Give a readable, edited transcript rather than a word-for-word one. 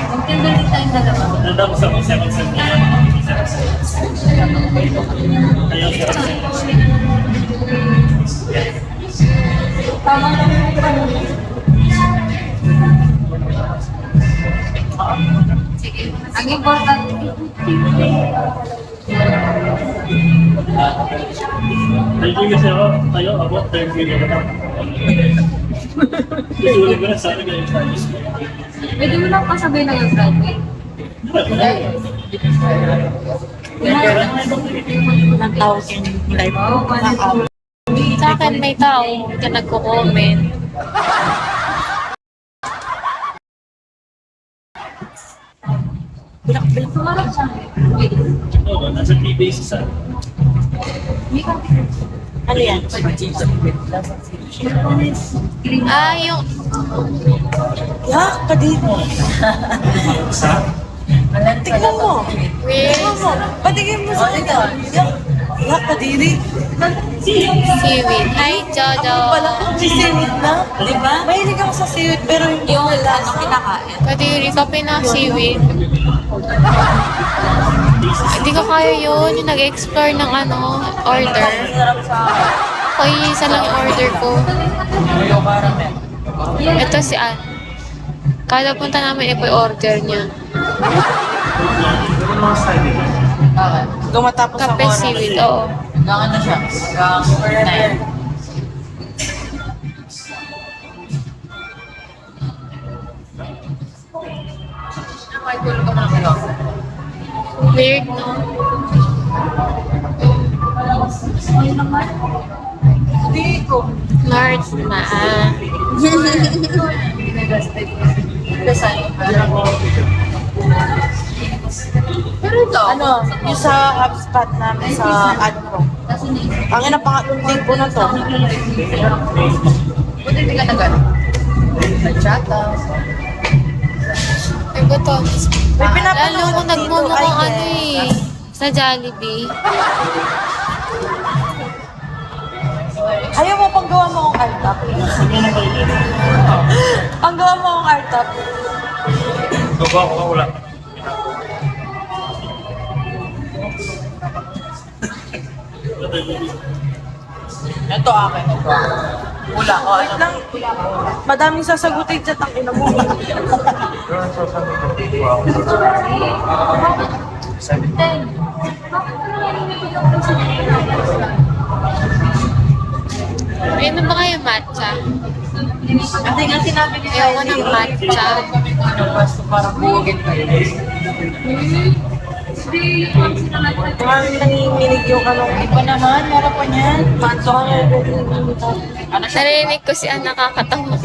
Magtindol din tayong dalawa. Nandang sa 7-7 na yan. Ayaw 7-7. Tama lang yung tanong. Sige. Ang important. Thank you kasi ako. Tayo, about 30 million na. Isulit ko na sana ganyan sa ayos. Pwede mo lang kasabay na yung graduate. 1,000 live. Sa akin may tao na nagko-comment. Bilak-bilak. Sumarap siya. Wait. Oo, nasa P-basis sa Ano yan? Ah, yung... Yak, kadito. sa Tignan mo. Weird. Tignan mo. Patigin mo sa kanya. Yak, kadiri. Seaweed. Hi, Jojo. Pala kung si seaweed na. Di ba? Mahilig ako sa seaweed, pero yung wala na kinakain. Kadiri ka seaweed. Hindi ko kaya yun. Yung nag-explore ng order. Ako, isa lang yung order ko. Ito si Ann. Kada punta namin, ipo yung order niya. Gumatapos ang Kape seaweed, oo. Hanggang ano siya? Hanggang 9. Weird, no? North na. Pero ito, yung sa HubSpot namin sa AdPro. Ang ina pangatlong link ko na to. Buti hindi ka nag-chata. Ay, buto. May pinapanood Lalo ko dito, nagmumukhang I guess. sa Jollibee. Ayaw mo pang gawa mo akong art top. Pang gawa mo akong art top. Baba ko, wala. Ito akin. Wala ko. Wait lang. Madaming sasagutin dyan ang ina mo. Ayun na ba kayo matcha? Kasi nga sinabi ni Ayoko ng matcha. Parang bugin kayo. Maraming nanginginig yung anong iba naman. Meron pa niyan. Manso ka nga. Narinig ko si Ann nakakatawa.